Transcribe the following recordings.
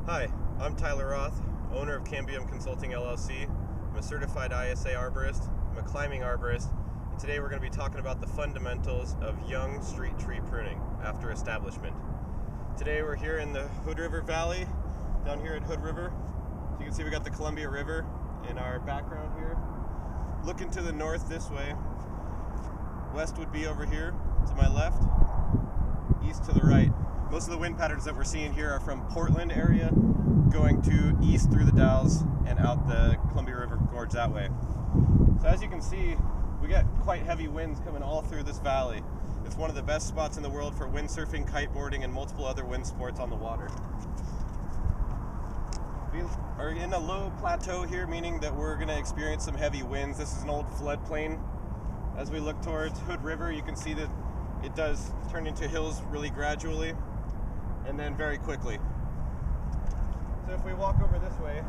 Hi, I'm Tyler Roth, owner of Cambium Consulting LLC. I'm a certified ISA arborist, I'm a climbing arborist, and today we're going to be talking about the fundamentals of young street tree pruning after establishment. Today we're here in the Hood River Valley, down here at Hood River. As you can see, we got the Columbia River in our background here. Looking to the north this way, west would be over here to my left, east to the right. Most of the wind patterns that we're seeing here are from Portland area, going to east through the Dalles and out the Columbia River Gorge that way. So as you can see, we got quite heavy winds coming all through this valley. It's one of the best spots in the world for windsurfing, kiteboarding, and multiple other wind sports on the water. We are in a low plateau here, meaning that we're going to experience some heavy winds. This is an old floodplain. As we look towards Hood River, you can see that it does turn into hills really gradually and then very quickly. So if we walk over this way,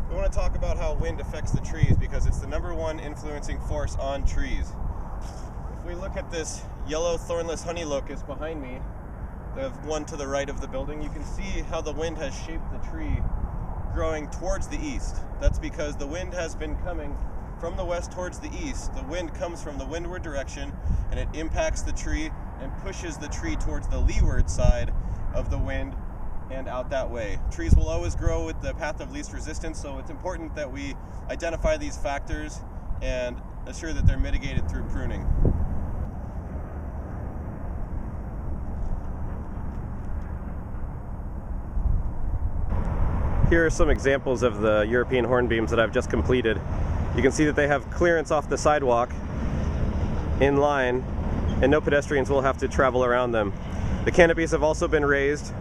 we want to talk about how wind affects the trees because it's the #1 influencing force on trees. If we look at this yellow thornless honey locust behind me, the one to the right of the building, you can see how the wind has shaped the tree growing towards the east. That's because the wind has been coming from the west towards the east. The wind comes from the windward direction and it impacts the tree and pushes the tree towards the leeward side of the wind and out that way. Trees will always grow with the path of least resistance, so it's important that we identify these factors and assure that they're mitigated through pruning. Here are some examples of the European hornbeams that I've just completed. You can see that they have clearance off the sidewalk in line and no pedestrians will have to travel around them. The canopies have also been raised.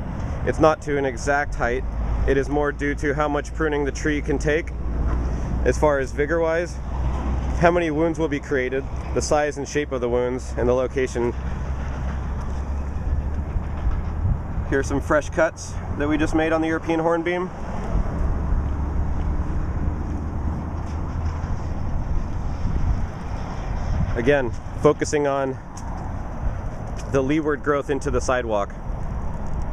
It's not to an exact height. It is more due to how much pruning the tree can take as far as vigor-wise, how many wounds will be created, the size and shape of the wounds, and the location. Here are some fresh cuts that we just made on the European hornbeam. Again, focusing on the leeward growth into the sidewalk.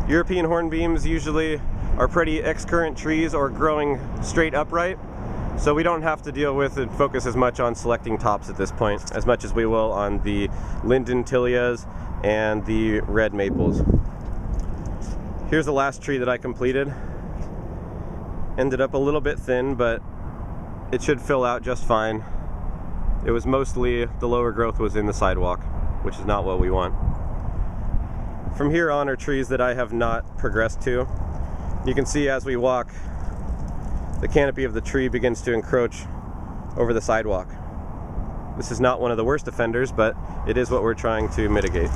European hornbeams usually are pretty excurrent trees or growing straight upright, so we don't have to deal with and focus as much on selecting tops at this point, as much as we will on the lindentilias and the red maples. Here's the last tree that I completed. Ended up a little bit thin, but it should fill out just fine. It was mostly, the lower growth was in the sidewalk, which is not what we want. From here on are trees that I have not progressed to. You can see as we walk, the canopy of the tree begins to encroach over the sidewalk. This is not one of the worst offenders, but it is what we're trying to mitigate.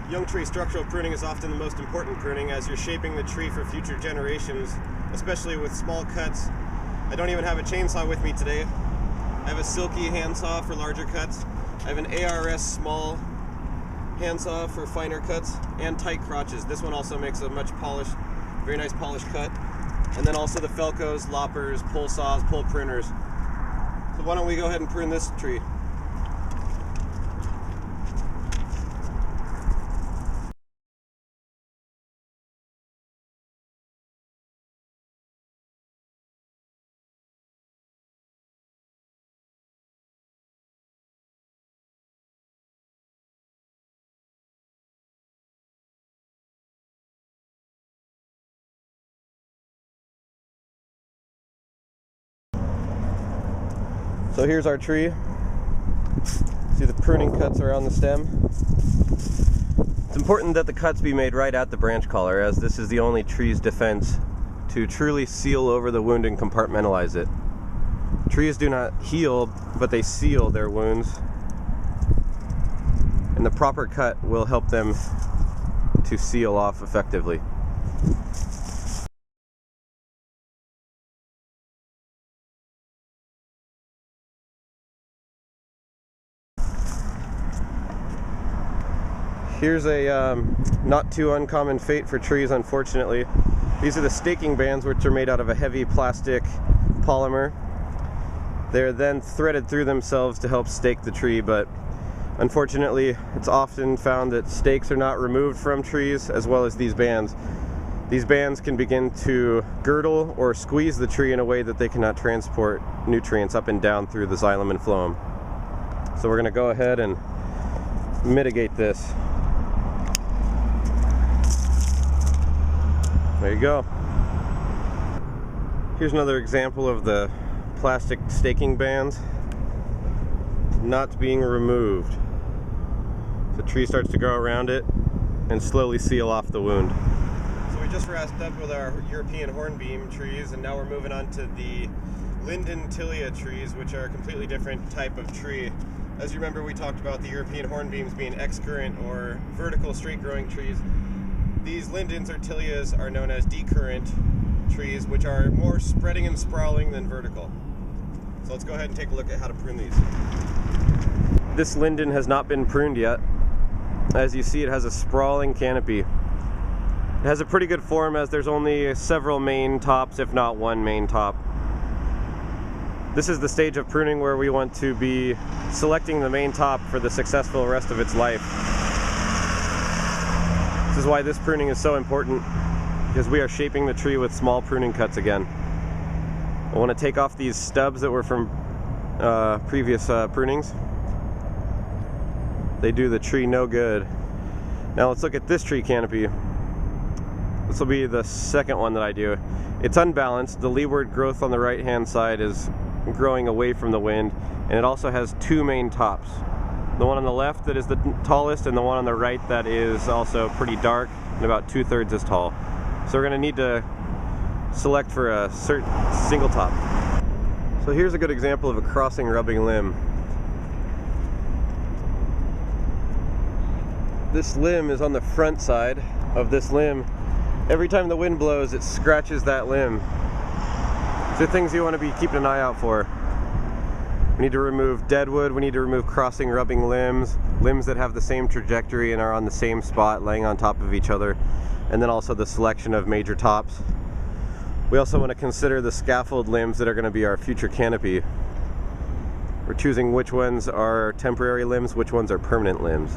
Young tree structural pruning is often the most important pruning as you're shaping the tree for future generations, especially with small cuts. I don't even have a chainsaw with me today. I have a silky handsaw for larger cuts. I have an ARS small handsaw for finer cuts and tight crotches. This one also makes a much polished, very nice polished cut. And then also the Felcos, loppers, pull saws, pull pruners. So why don't we go ahead and prune this tree? So here's our tree. See the pruning cuts around the stem. It's important that the cuts be made right at the branch collar, as this is the only tree's defense to truly seal over the wound and compartmentalize it. Trees do not heal, but they seal their wounds, and the proper cut will help them to seal off effectively. Here's a not too uncommon fate for trees, unfortunately. These are the staking bands, which are made out of a heavy plastic polymer. They're then threaded through themselves to help stake the tree, but Unfortunately, it's often found that stakes are not removed from trees, as well as these bands. these bands can begin to girdle or squeeze the tree in a way that they cannot transport nutrients up and down through the xylem and phloem. So we're going to go ahead and mitigate this. There you go. Here's another example of the plastic staking bands not being removed. The tree starts to grow around it and slowly seal off the wound. So we just wrapped up with our European hornbeam trees, and now we're moving on to the lindentilia trees, which are a completely different type of tree. As you remember, we talked about the European hornbeams being excurrent or vertical straight growing trees. These lindens or tilias are known as decurrent trees, which are more spreading and sprawling than vertical. So let's go ahead and take a look at how to prune these. This linden has not been pruned yet. As you see, it has a sprawling canopy. It has a pretty good form, as there's only several main tops, if not one main top. This is the stage of pruning where we want to be selecting the main top for the successful rest of its life. This is why this pruning is so important, because we are shaping the tree with small pruning cuts again. I want to take off these stubs that were from previous prunings. They do the tree no good. Now let's look at this tree canopy. This will be the second one that I do. It's unbalanced. The leeward growth on the right hand side is growing away from the wind, and it also has two main tops. The one on the left that is the tallest, and the one on the right that is also pretty dark and about 2/3 as tall. So we're going to need to select for a certain single top. So here's a good example of a crossing rubbing limb. This limb is on the front side of this limb. Every time the wind blows, it scratches that limb. So things you want to be keeping an eye out for. We need to remove deadwood, we need to remove crossing rubbing limbs, limbs that have the same trajectory and are on the same spot laying on top of each other, and then also the selection of major tops. We also want to consider the scaffold limbs that are going to be our future canopy. We're choosing which ones are temporary limbs, which ones are permanent limbs.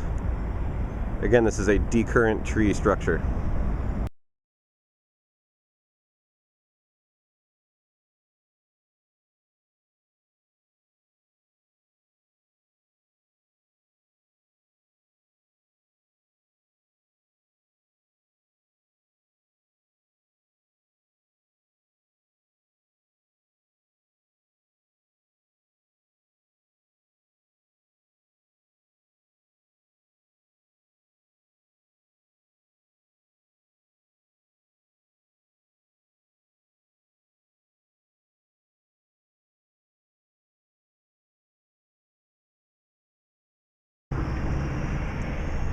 Again, this is a decurrent tree structure.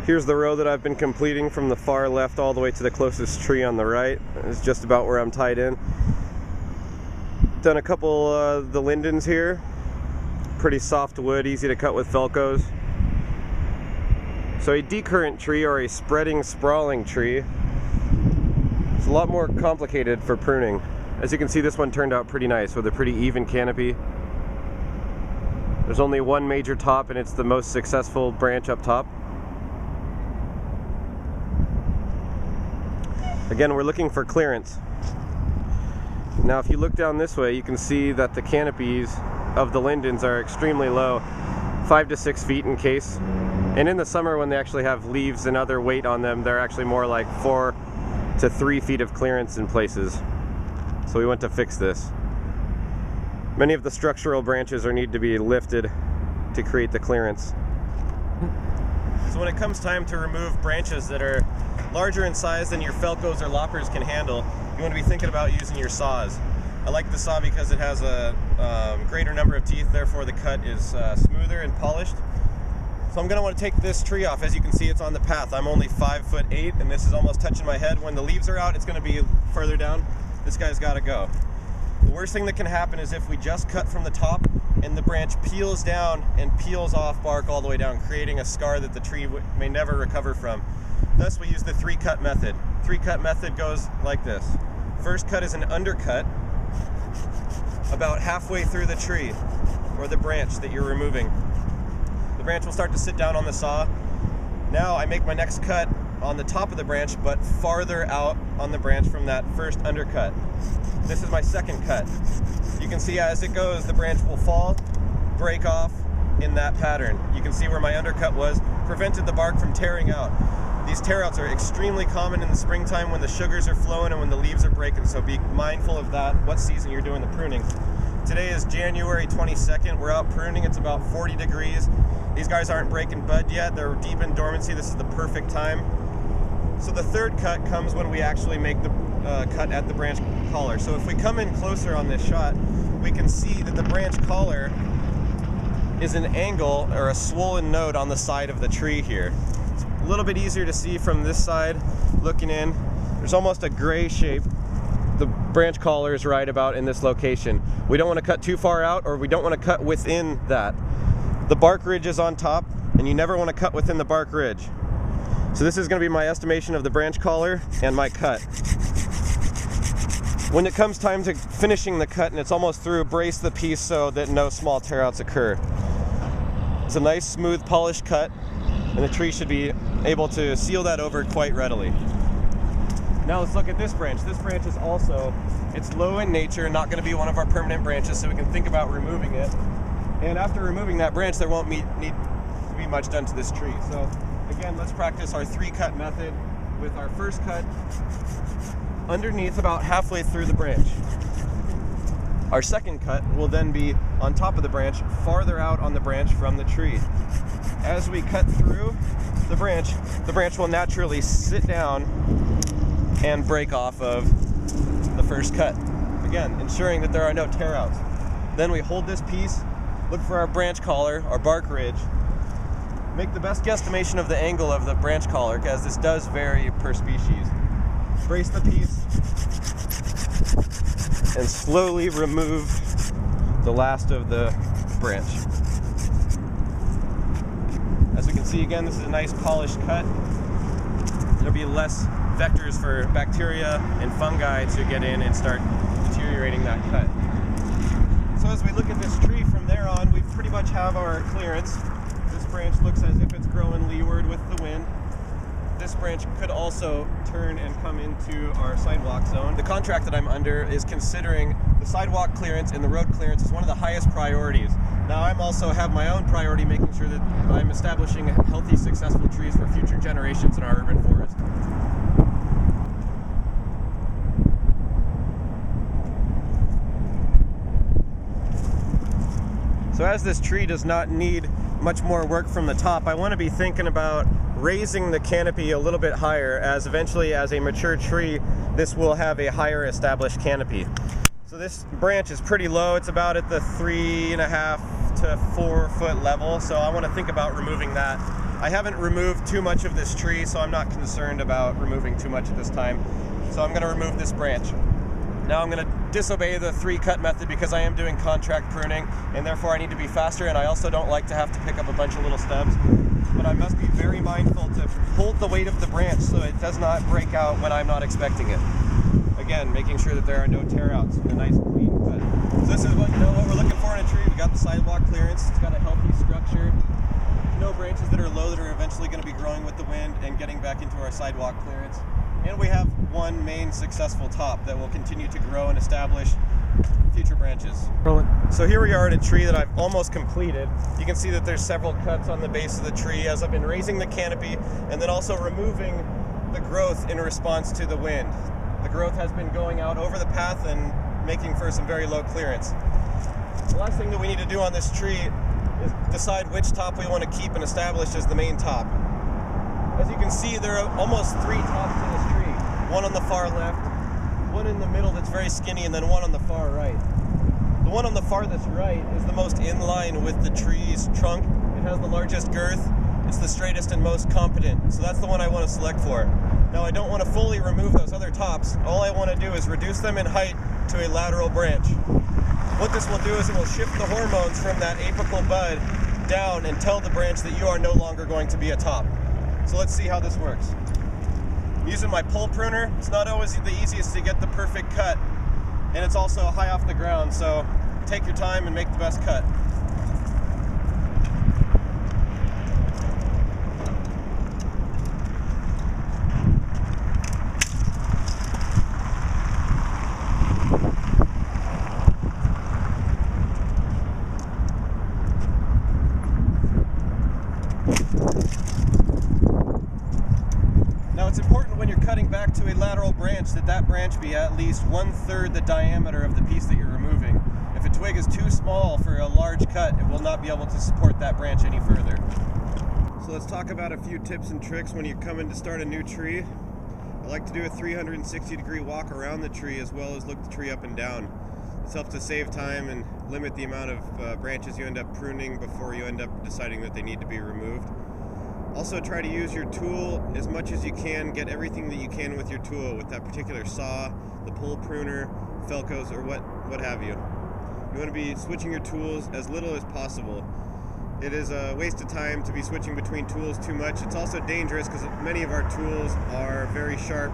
Here's the row that I've been completing from the far left all the way to the closest tree on the right. It's just about where I'm tied in. Done a couple of the lindens here. Pretty soft wood, easy to cut with Felcos. So a decurrent tree, or a spreading, sprawling tree, it's a lot more complicated for pruning. As you can see, this one turned out pretty nice with a pretty even canopy. There's only one major top, and it's the most successful branch up top. Again, we're looking for clearance. Now if you look down this way, you can see that the canopies of the lindens are extremely low, 5 to 6 feet in case. And in the summer, when they actually have leaves and other weight on them, they're actually more like 4 to 3 feet of clearance in places. So we want to fix this. Many of the structural branches need to be lifted to create the clearance. So when it comes time to remove branches that are larger in size than your Felcos or loppers can handle, you want to be thinking about using your saws. I like the saw because it has a greater number of teeth, therefore the cut is smoother and polished. So I'm going to want to take this tree off. As you can see, it's on the path. I'm only 5'8", and this is almost touching my head. When the leaves are out, it's going to be further down. This guy's got to go. The worst thing that can happen is if we just cut from the top and the branch peels down and peels off bark all the way down, creating a scar that the tree may never recover from. Thus we use the 3-cut method. 3-cut method goes like this. First cut is an undercut about halfway through the tree or the branch that you're removing. The branch will start to sit down on the saw. Now I make my next cut on the top of the branch, but farther out on the branch from that first undercut. This is my second cut. You can see as it goes, the branch will fall, break off in that pattern. You can see where my undercut was, prevented the bark from tearing out. These tear outs are extremely common in the springtime when the sugars are flowing and when the leaves are breaking, so be mindful of that, what season you're doing the pruning. Today is January 22nd. We're out pruning. It's about 40 degrees. These guys aren't breaking bud yet. They're deep in dormancy. This is the perfect time. So the third cut comes when we actually make the cut at the branch collar. So if we come in closer on this shot, we can see that the branch collar is an angle or a swollen node on the side of the tree here. It's a little bit easier to see from this side looking in. There's almost a gray shape. The branch collar is right about in this location. We don't want to cut too far out, or we don't want to cut within that. The bark ridge is on top, and you never want to cut within the bark ridge. So this is going to be my estimation of the branch collar and my cut. When it comes time to finishing the cut and it's almost through, brace the piece so that no small tear outs occur. It's a nice, smooth, polished cut, and the tree should be able to seal that over quite readily. Now let's look at this branch. This branch is also, it's low in nature, not going to be one of our permanent branches, so we can think about removing it. And after removing that branch, there won't need to be much done to this tree. So again, let's practice our 3-cut method with our first cut underneath about halfway through the branch. Our second cut will then be on top of the branch, farther out on the branch from the tree. As we cut through the branch will naturally sit down and break off of the first cut. Again, ensuring that there are no tear outs. Then we hold this piece, look for our branch collar, our bark ridge, make the best guesstimation of the angle of the branch collar, as this does vary per species. Brace the piece and slowly remove the last of the branch. As we can see, again, this is a nice polished cut. There'll be less vectors for bacteria and fungi to get in and start deteriorating that cut. So as we look at this tree from there on, we pretty much have our clearance. This branch looks as if it's growing leeward with the wind. This branch could also turn and come into our sidewalk zone. The contract that I'm under is considering the sidewalk clearance and the road clearance as one of the highest priorities. Now I'm also have my own priority, making sure that I'm establishing healthy, successful trees for future generations in our urban forest. So as this tree does not need much more work from the top, I want to be thinking about raising the canopy a little bit higher, as eventually as a mature tree this will have a higher established canopy. So this branch is pretty low. It's about at the 3.5 to 4 foot level, so I want to think about removing that. I haven't removed too much of this tree, so I'm not concerned about removing too much at this time. So I'm going to remove this branch. Now I'm going to disobey the 3-cut method because I am doing contract pruning, and therefore I need to be faster, and I also don't like to have to pick up a bunch of little stubs. But I must be very mindful to hold the weight of the branch so it does not break out when I'm not expecting it. Again, making sure that there are no tear outs and a nice clean cut. So this is what we're looking for in a tree. We got the sidewalk clearance, it's got a healthy structure, no branches that are low that are eventually going to be growing with the wind and getting back into our sidewalk clearance. And we have one main successful top that will continue to grow and establish future branches. So here we are at a tree that I've almost completed. You can see that there's several cuts on the base of the tree as I've been raising the canopy and then also removing the growth in response to the wind. The growth has been going out over the path and making for some very low clearance. The last thing that we need to do on this tree is decide which top we want to keep and establish as the main top. As you can see, there are almost 3 tops to this tree. One on the far left, one in the middle that's very skinny, and then one on the far right. The one on the farthest right is the most in line with the tree's trunk. It has the largest girth, it's the straightest and most competent, so that's the one I want to select for. Now I don't want to fully remove those other tops. All I want to do is reduce them in height to a lateral branch. What this will do is it will shift the hormones from that apical bud down and tell the branch that you are no longer going to be a top. So let's see how this works. I'm using my pole pruner. It's not always the easiest to get the perfect cut, and it's also high off the ground, so take your time and make the best cut. Now it's important when you're cutting back to a lateral branch that branch be at least 1/3 the diameter of the piece that you're removing. If a twig is too small for a large cut, it will not be able to support that branch any further. So let's talk about a few tips and tricks when you're coming to start a new tree. I like to do a 360-degree walk around the tree as well as look the tree up and down. This helps to save time and limit the amount of branches you end up pruning before you end up deciding that they need to be removed. Also try to use your tool as much as you can. Get everything that you can with your tool, with that particular saw, the pole pruner, Felcos, or what have you. You want to be switching your tools as little as possible. It is a waste of time to be switching between tools too much. It's also dangerous because many of our tools are very sharp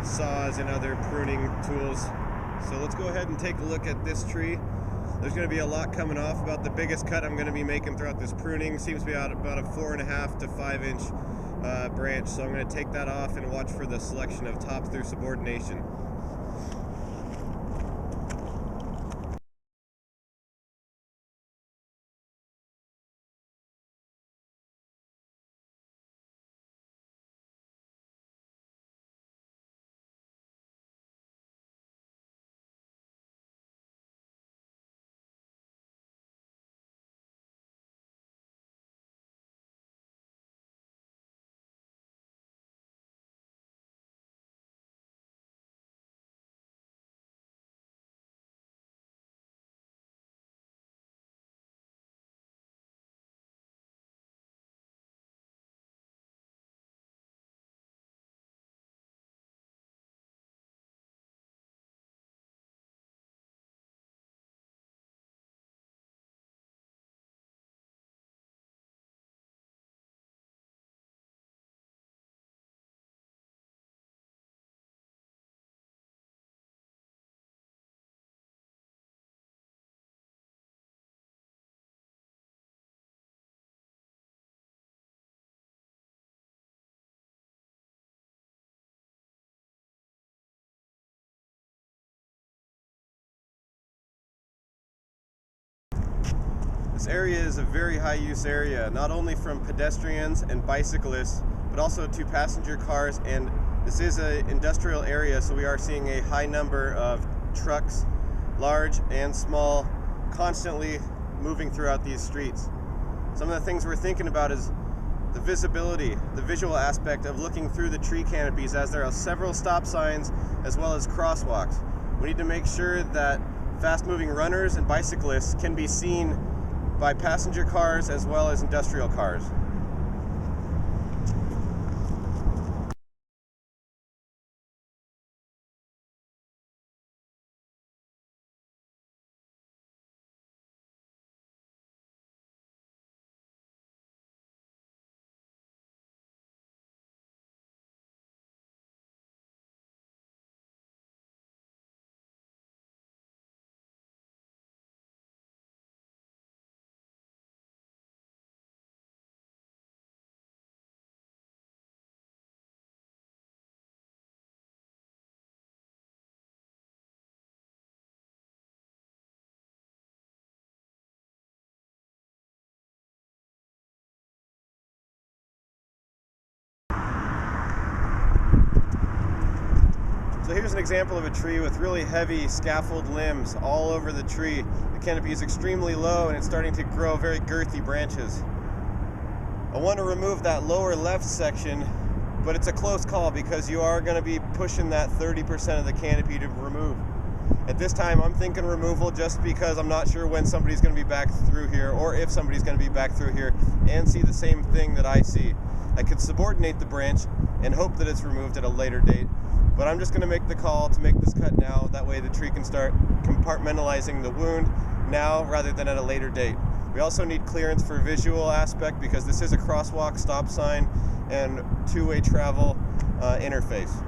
saws and other pruning tools. So let's go ahead and take a look at this tree. There's going to be a lot coming off. About the biggest cut I'm going to be making throughout this pruning seems to be about a 4.5 to 5 inch branch. So I'm going to take that off and watch for the selection of top through subordination. This area is a very high use area, not only from pedestrians and bicyclists, but also to passenger cars, and this is an industrial area, so we are seeing a high number of trucks, large and small, constantly moving throughout these streets. Some of the things we're thinking about is the visibility, the visual aspect of looking through the tree canopies, as there are several stop signs as well as crosswalks. We need to make sure that fast-moving runners and bicyclists can be seen by passenger cars as well as industrial cars. So here's an example of a tree with really heavy scaffold limbs all over the tree. The canopy is extremely low and it's starting to grow very girthy branches. I want to remove that lower left section, but it's a close call because you are going to be pushing that 30% of the canopy to remove. At this time I'm thinking removal just because I'm not sure when somebody's going to be back through here, or if somebody's going to be back through here and see the same thing that I see. I could subordinate the branch and hope that it's removed at a later date, but I'm just going to make the call to make this cut now. That way the tree can start compartmentalizing the wound now rather than at a later date. We also need clearance for visual aspect because this is a crosswalk, stop sign, and two-way travel interface.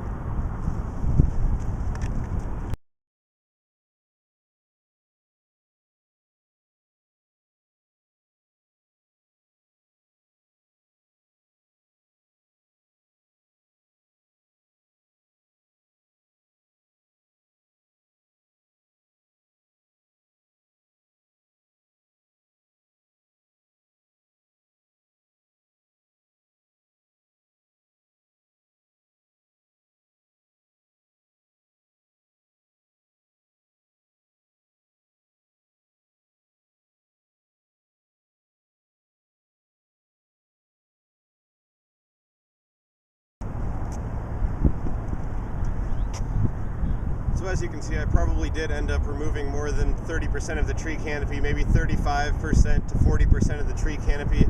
as you can see, I probably did end up removing more than 30% of the tree canopy, maybe 35% to 40% of the tree canopy.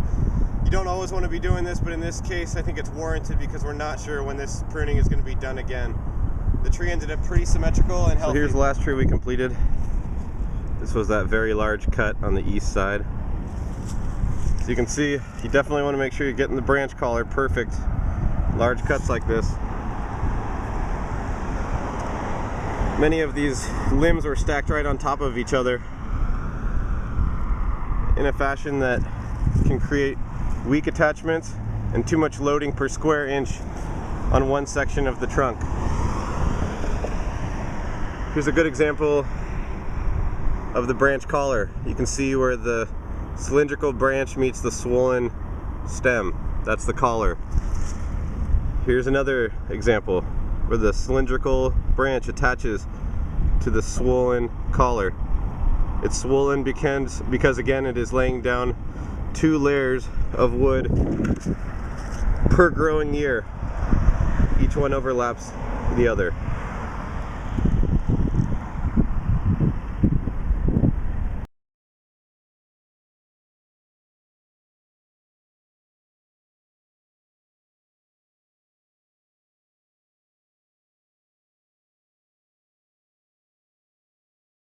You don't always want to be doing this, but in this case I think it's warranted because we're not sure when this pruning is going to be done again. The tree ended up pretty symmetrical and healthy. So here's the last tree we completed. This was that very large cut on the east side. So you can see, you definitely want to make sure you're getting the branch collar perfect. Large cuts like this. Many of these limbs were stacked right on top of each other in a fashion that can create weak attachments and too much loading per square inch on one section of the trunk. Here's a good example of the branch collar. You can see where the cylindrical branch meets the swollen stem. That's the collar. Here's another example where the cylindrical branch attaches to the swollen collar. It's swollen because again it is laying down 2 layers of wood per growing year. Each one overlaps the other.